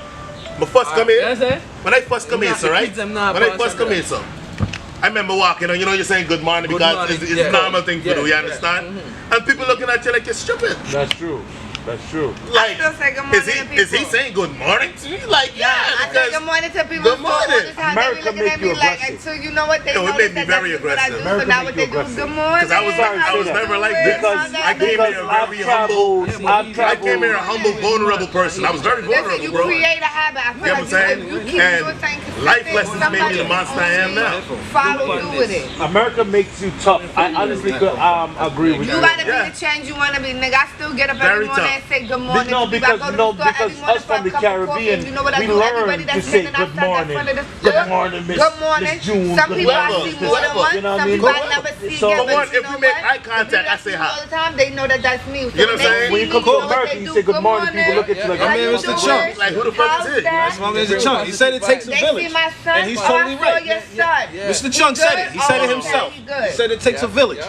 my first come You here. understand? When I first come Nah, here, sir, the right? kids them not When I pass first and come that. here, sir, I remember walking on, you know, you're saying good morning Good because morning, it's yeah. a normal thing to Yeah, do, you yeah. understand? And people looking at you like you're stupid. That's true. That's true. Like, still say good morning is he to people. saying good morning to you? Like, Yeah, I say because good morning to people. Good so all morning. the time America they be looking make at me you like, aggressive. until you know what they Yo, it know made me that very that's what I do. aggressive. So America now make what you they do is aggressive. good morning. I was never like this. I came Because here I've very humble. traveled. I came here a humble, vulnerable person. I was very Listen, vulnerable, you bro. create a habit. I feel You know like what I'm saying? you keep And doing things life consistent, lessons made me the monster I am now. follow through with it. America makes you tough. I honestly could agree with You you. gotta Yeah. be the change you wanna be, nigga. I still get up Very every morning tough. and say good morning. No, to people. I because go to no, the store every because morning us for a from the cup of coffee, Caribbean, and you know what I we do? Everybody learn to that's say standing good outside that morning. front of the Good store. morning, Miss Good morning. Miss June. Some Good people I morning. see more than Whoever. once. You know what I Some mean? people I Whoever. never see So- again. For but one, you if know we make what? eye The contact, people I that say see hi. all the time, they know that that's me. So You know what I'm when they saying? see When you me, come to know what America, they you do. say good morning, people look at you like, I mean, "How Mr. you Chunk. doing?" Like, who the fuck How's is it? that? That's my Mr. Chunk. He said it takes a They village. see my son. And he's oh, totally I saw right. your son. Mr. Chunk said it. He said it Oh, himself. okay, good. He said it takes a village.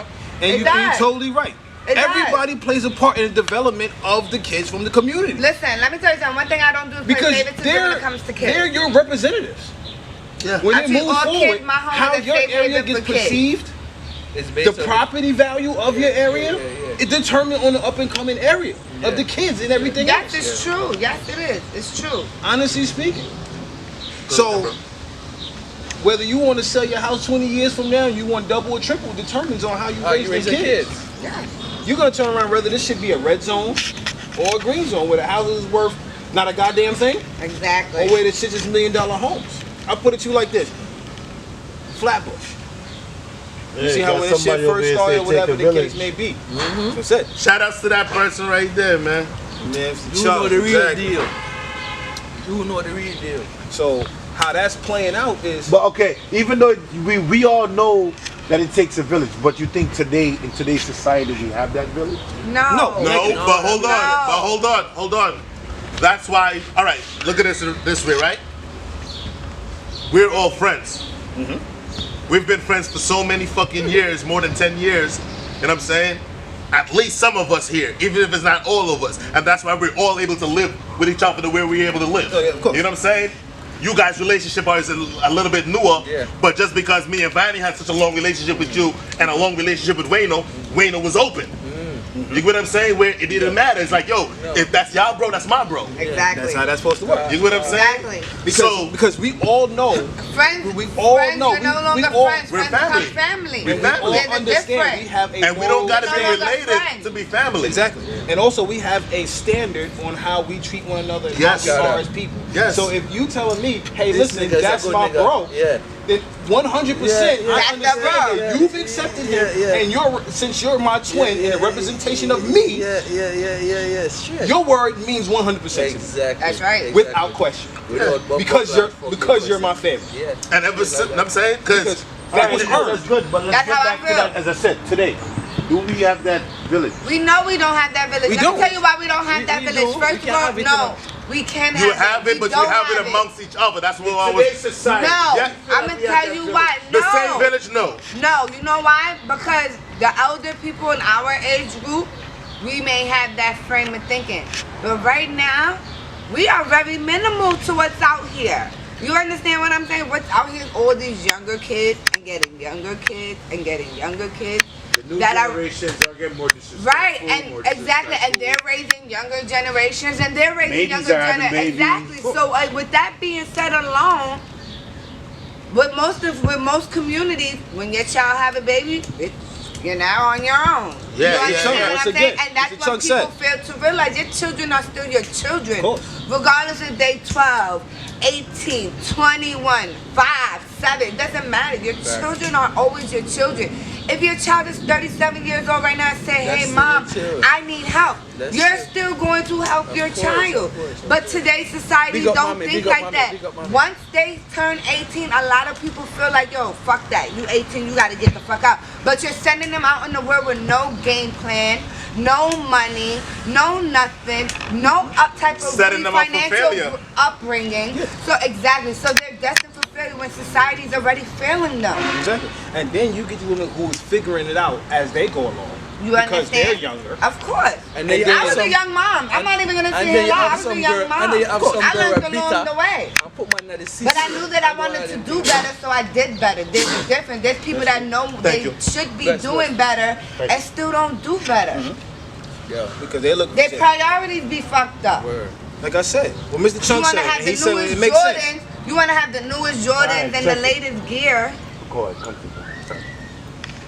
And It you're does. totally right. It does. Everybody plays a part in the development of the kids from the community. Listen, let me tell you something. One thing I don't do is play Because favoritism when they're, it comes to they're kids. your representatives. Yeah. When I it treat moves all forward, kids, my home how is a your safe area haven gets for kids. perceived, It's based the on- property value of your area, yeah. is determined on the up and coming area of the kids and everything Yes, else. it's true. Yes, it is. It's true. Honestly speaking. So, whether you want to sell your house 20 years from now and you want double or triple determines on how you How you raise raise the your kids. kids. You're going to turn around whether this should be a red zone or a green zone where the house is worth not a goddamn thing Exactly. or where the shit is $1 million homes. I'll put it to you like this. Flatbush. You see how when this shit first started, whatever the case may be. So that's it. Shout outs to that person right there, man. Man, You know the real Exactly. deal. You know the real deal. So how that's playing out is But okay, even though we all know that it takes a village, but you think today in today's society we have that village? No. No. No, No, but hold on. no. But hold on. That's why, all right, look at this way, right? We're all friends. We've been friends for so many fucking years, more than 10 years. You know what I'm saying? At least some of us here, even if it's not all of us. And that's why we're all able to live with each other the way we're able to live. Oh, yeah, of course. You know what I'm saying? You guys' relationship is a little bit newer, Yeah. but just because me and Vanny had such a long relationship with you and a long relationship with Wayno was open. You get what I'm saying? Where it didn't matter. It's like, yo, if that's y'all bro, that's my bro. Exactly. That's how that's supposed to work. You get what I'm saying? Exactly. Because we all know, Friends, we all friends know, are no longer we all, friends. we're Friends family. become family. We're family. all They're the understand different. we have a And we don't gotta No be longer related friends. to be family. Exactly. And also we have a standard on how we treat one another Yes. as far as people. Yes. So if you telling me, hey, This listen, nigga's a that's good my nigga. bro, Yeah. then 100% Yeah, yeah. I That's the understand bro. that you've accepted him, Yeah, yeah. and since you're my twin and a representation of me, Yeah. Shit. your word means 100% to me, Exactly. That's right. without question. Because you're my family. Yeah. And ever since, I'm saying, because That was That's earned. good, but let's That's get how I back to feel. that. As I said, today, do we have that village? We know we don't have that village. We Let don't. me tell you why we don't have We- that we village. do. First We of can't all, have it no. We can you have have it, but you don't have it amongst each other. That's what I Today's was. society. No, Yeah. I'm gonna tell you why. The No. same village, no. No, you know why? Because the elder people in our age group, we may have that frame of thinking. But right now, we are very minimal to what's out here. You understand what I'm saying? What's out here is all these younger kids and getting younger kids and getting younger kids. The new That are- generations are getting more disrespectful. Right, and more exactly, and disrespectful. they're raising younger generations, and they're raising Babies younger are having generations. babies. Exactly. So, with that being said alone, with most communities, when your child have a baby, you're now on your own. Yeah, you yeah, understand yeah. what Once I'm saying? again, And that's as what Chuck people said. fail to realize. Your children are still your children, Of course. regardless if they 12, 18, 21, 5, 7. It doesn't matter. Your children are always your children. If your child is 37 years old right now and say, That's hey, still mom, your child. I need help, That's you're still- still going to help your course, child. of course, of But course. today's society Big up don't mommy, think big up like mommy, that. big up mommy. Once they turn 18, a lot of people feel like, yo, fuck that. You 18, you got to get the fuck out. But you're sending them out in the world with no game plan, no money, no nothing, no type of Setting them up for financial failure. upbringing. So exactly. So they're destined for failure when society's already failing them. Exactly. And then you get the woman who is figuring it out as they go along. You because understand? they're younger. Of course. And then you I have was a some- young mom. I'm not even gonna and sit then here you lie. have I was a some young girl- mom. and then you have some I girl learned at along Bita. the way. I put my nut in But I knew that I wanted to do better, so I did better. There's a difference. There's people that know they you. should be Bless, doing better and still don't do better. Yeah. Because they look. Their priorities be fucked up. Word. Like I said, what Mr. You Chung want to said, have the he said newest it makes Jordans. sense. You want to have the newest Jordans Right, and the check it. latest gear, Go ahead, come to me.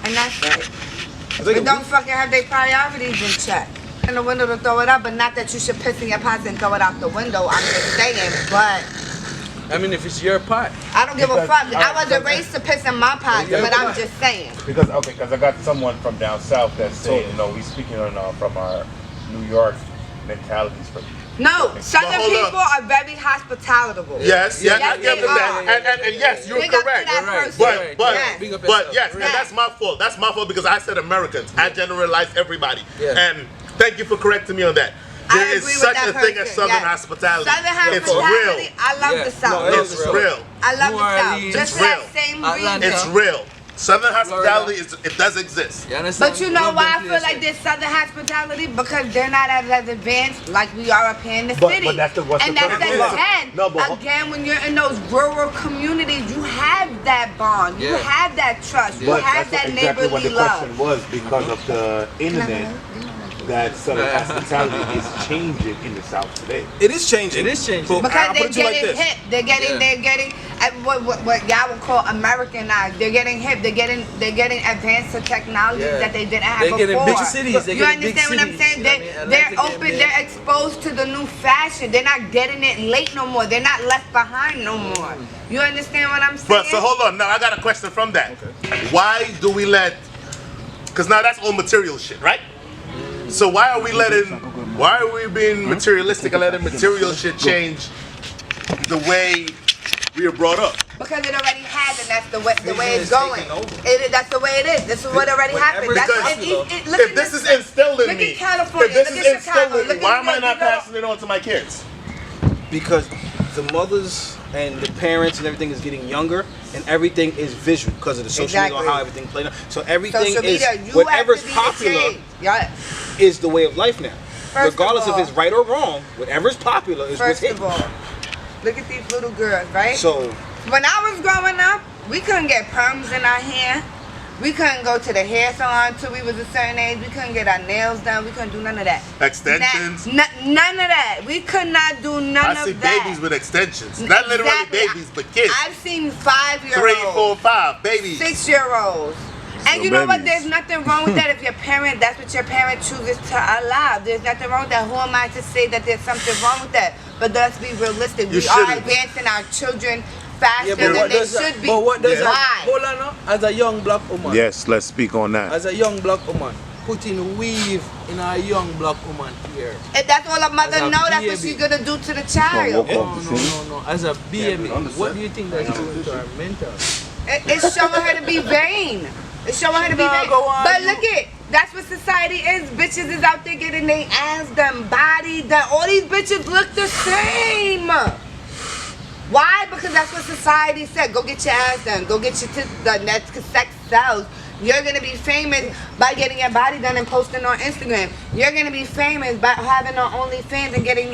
and that's it. I think But don't fucking have their priorities in check. In the window to throw it out, but not that you should piss in your pots and throw it out the window. I'm just saying, but I mean, if it's your pot. I don't give a Because- fuck. all I right, wasn't because- raised to piss in my pots, Yeah, but I'm yeah. just saying. Because I got someone from down south that's saying, he's speaking on from our New York mentalities. No, Southern hold up. people are very hospitable. Yes, Yes, I they understand. are. And yes, you're Big up to correct. that Right. person. But Yes. Big up but yourself. yes, Right. and that's my fault. That's my fault because I said Americans. I generalized everybody. Yeah. And thank you for correcting me on that. I There is agree with such that a thing as person, Southern yes. hospitality. Southern It's real. hospitality, I love Yeah. the South. No, It's It's real. real. I love New the South. Orleans. Just It's for that real. same Atlanta. reason. It's real. Southern hospitality it does exist. You understand? But you know Love why I them feel places. like there's Southern hospitality? Because they're not as advanced like we are up here in the But city. that's what's and the that's problem. again, No, but- again, when you're in those rural communities, you have that bond, you Yeah. have that trust, you But have that's that exactly what neighborly the love. question was because of the internet. That Southern hospitality is changing in the South today. It is changing. It is changing. But Because I'll they're put it to you like getting this. hip. They're getting what y'all would call Americanized. They're getting hip. They're getting advanced to technologies Yeah. that they didn't have They're before. getting big cities. They're You getting big understand what I'm cities. saying? You know what I mean? They're Atlanta open. getting They're exposed to the new fashion. They're not getting it late no more. They're not left behind no more. You understand what I'm saying? But so hold on. Now I got a question from that. Why do we let? Because now that's all material shit, right? So why are we being materialistic and letting material shit change the way we are brought up? Because it already has, and that's the way Vision it's is going. taking over. That's the way it is. This is what already happened. That's Because look If at this is instilled in look me, at California, if this look is at instilled Chicago, in me, look why at am I New not York. passing it on to my kids? Because the mothers and the parents and everything is getting younger, and everything is visual because of the social media, Exactly. how everything plays out. So everything Social is media, you whatever's have to be the popular change. Yeah. is the way of life now. First Regardless of all- if it's right or wrong, whatever's popular is what's First hit. of all, look at these little girls, right? So When I was growing up, we couldn't get perms in our hair. We couldn't go to the hair salon till we was a certain age. We couldn't get our nails done. We couldn't do none of that. Extensions. None of that. We could not do none I of see that. babies with extensions. Not literally Exactly. babies, but kids. I've seen 5-year-olds. 3, 4, 5 babies. 6-year-olds. And So you know what? babies. There's nothing wrong with that if your parent, that's what your parent chooses to allow. There's nothing wrong with that. Who am I to say that there's something wrong with that? But let's be realistic. You We are shouldn't. advancing our children faster but than what they does that- should be. But what does Yeah. that? Why? Hold on now. As a young black woman. Yes, let's speak on that. As a young black woman, putting weave in a young black woman here. If that's all a mother As a know, that's what baby. she's gonna do to the child. No. As a baby, what do you think that's doing to her mental? It's showing her to be vain. It's showing her to be Nah, vain. go on, But you- look it. That's what society is. Bitches is out there getting their ass done, body done. All these bitches look the same. Why? Because that's what society said. Go get your ass done. Go get your tits done. That's because sex sells. You're going to be famous by getting your body done and posting on Instagram. You're going to be famous by having on OnlyFans and getting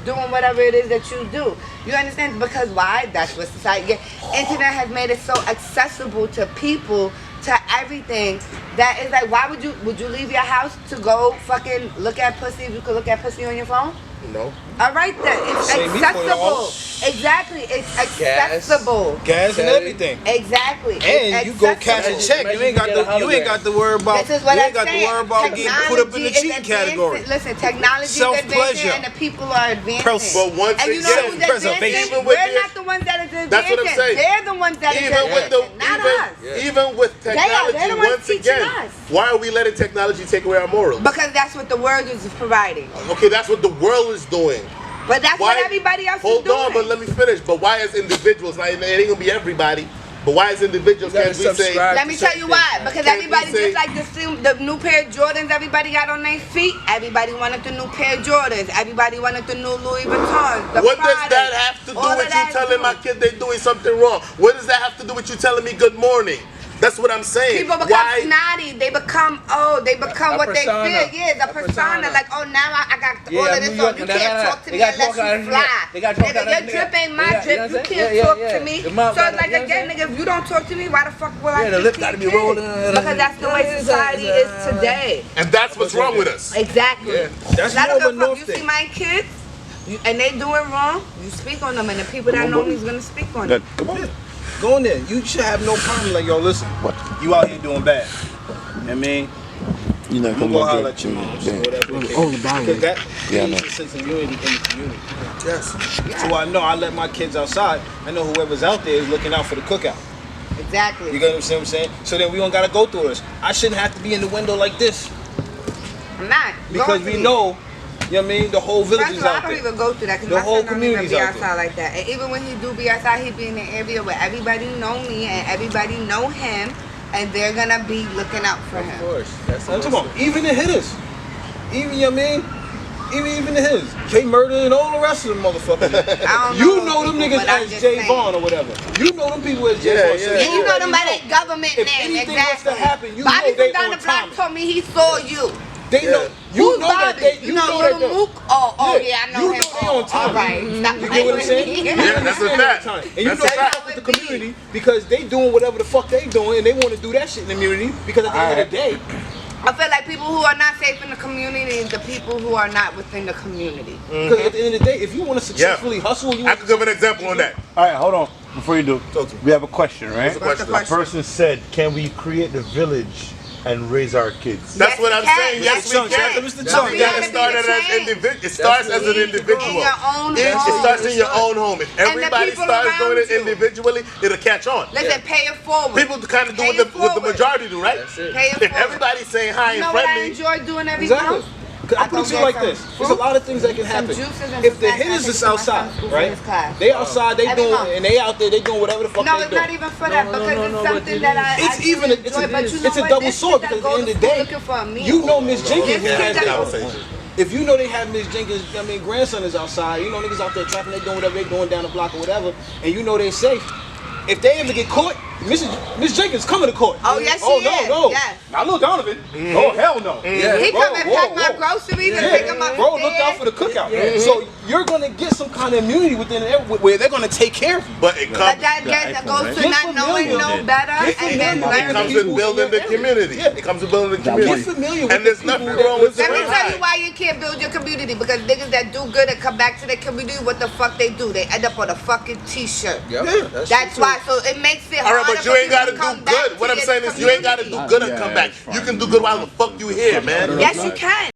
doing whatever it is that you do. You understand? Because why? That's what society. Internet has made it so accessible to people, to everything, that is like, why would you leave your house to go fucking look at pussy if you could look at pussy on your phone? No. All right then, it's Same me for accessible. y'all. Exactly, it's accessible. Gas and everything. Exactly. And you go cash a check. You ain't got to worry about. This is what you I'm ain't got to saying. worry about getting put up in the Technology is cheating advancing. category. Listen, technology is Self-pleasure. advancing and the people are advancing. But once and you know again, who's advancing? self-preservation. Even with We're this- not the ones that is advancing. That's what I'm saying. They're the ones that is Even with the advancing, not us. even with technology, they're the ones once teaching again, us. why are we letting technology take away our morals? Because that's what the world is providing. Okay, that's what the world is doing. But that's Why? what everybody else is Hold doing. on, but let me finish. But why as individuals? Now, it ain't gonna be everybody. But why as individuals You gotta can't we say? subscribe. Let me tell you why. Because Can't we everybody, say- just like the new pair of Jordans everybody got on their feet, everybody wanted the new pair of Jordans. Everybody wanted the new Louis Vuittons. The What does Pradas, that have to do all of with you that telling my doing. kid they're doing something wrong? What does that have to do with you telling me good morning? That's what I'm saying. People become Why? snotty. They become they become A what they persona. feel. Yeah, the A persona. persona. Like, oh, now I got Yeah, all of I'm this New on. York You and can't that. talk to They me got unless talk out you of fly. here. They got talk Nigga, out of your here. drip ain't my They got- drip. you know You what I'm can't saying? talk Yeah, to yeah. me. The mouth So gotta- it's like, you know what I'm again, saying? nigga, if you don't talk to me, why the fuck will I Yeah, the speak lip to gotta your be kid? rolling. Because that's the way society is today. And that's what's wrong with us. Exactly. That's Not more of a fuck. North You thing. see my kids, and they doing wrong, you speak on them, and the people that know me is gonna speak on them. Come on. Go in there. You should have no problem. Like, yo, listen. You out here doing bad. You know what I mean? You're not You gonna go get holler at your mom. So whatever. Because that creates a sense of unity in the community. Yes. So I know I let my kids outside. I know whoever's out there is looking out for the cookout. Exactly. You get what I'm saying? So then we don't gotta go through this. I shouldn't have to be in the window like this. I'm not. Because going we to. know, you know what I mean, the whole village First is of all, I out don't there. even go through that because The my whole son don't even community's be out outside like that. And even when he do be outside, he be in an area where everybody know me and everybody know him, and they're gonna be looking out for Of him. course. That's I'm talking about even the hitters. Even, you know what I mean? Even the hitters. K Murder and all the rest of them motherfuckers. I don't You those know them people, niggas but I'm as just Jay saying. Vaughn or whatever. You know them people as Jay Yeah, Vaughn. So yeah. And you know them by already their government If name. anything was Exactly. to happen, you Bobby know they from down on the block time. told me he saw you. They Yeah. know. You Who's know Bobby? that they. You know that Little they- Mook? Oh, Yeah. yeah, I know You him. know they on time. All right. Stop You get what I'm saying? Yeah, that's a fact. And you That's know a they fact. fuck with the community because they doing whatever the fuck they doing and they want to do that shit in the community because at the end of the day, I feel like people who are not safe in the community is the people who are not within the community. because at the end of the day, if you want to successfully hustle, you I want could give an example on that. All right, hold on. Before you do, Talk to me. we have a question, right? What's the question? A person said, "Can we create the village and raise our kids?" That's Yes, what we I'm can. saying. Yes, Mr. Chung, we shout out can. to Mr. But Chung. we You gotta gotta start be it the as change. individual. It starts as an individual. In your own It home. starts in your own home. If everybody people starts around doing it you. individually, it'll catch on. Listen, pay it forward. People kind of do Pay what it the forward. majority do, right? That's it. Pay it If forward. everybody's saying hi You know and what I friendly, enjoy doing every Exactly. month? Cause I put it to you like this. There's a lot of things that can happen. juices and If some the snacks hitters I is take to my outside, son's school for right? his class. They outside, they Every doing, month. and they out there, they doing whatever the fuck No, they it's doing. not even for that No, because no, it's no, but something it that I It's actually even enjoy. But you know it's a what? double This sword kid because that at the end go of to the school day, looking for a meal. you know Miss This Jenkins kid has that that. conversation. If you know they have Miss Jenkins, I mean grandson is outside, you know niggas out there trapping, they doing whatever they doing down the block or whatever, and you know they safe. If they ever get caught, Miss Jenkins coming to court. Oh, yes, Oh, she no, is. no. Yes. Not Lil Donovan. Oh, hell no. Yeah. He Bro, come and whoa, pack my whoa. groceries and Yeah, take them bro, look out upstairs. for the cookout. So you're gonna get some kind of immunity within it where they're gonna take care of you. But it But comes. that goes to Get not knowing familiar. no better Get and then familiar. It comes learning. in building the community. Yeah. It comes in building the Get community. familiar with And there's the people nothing that wrong with Let me saying tell you hi. why you can't build your community, because niggas that do good and come back to their community, what the fuck they do? They end up on a fucking t-shirt. Yep. That's why. So it makes it All right, harder but you for ain't gotta people to come do back good. to What I'm your saying is you ain't gotta do community. good and come back. You can do good while the fuck you here, man. Yes, you can.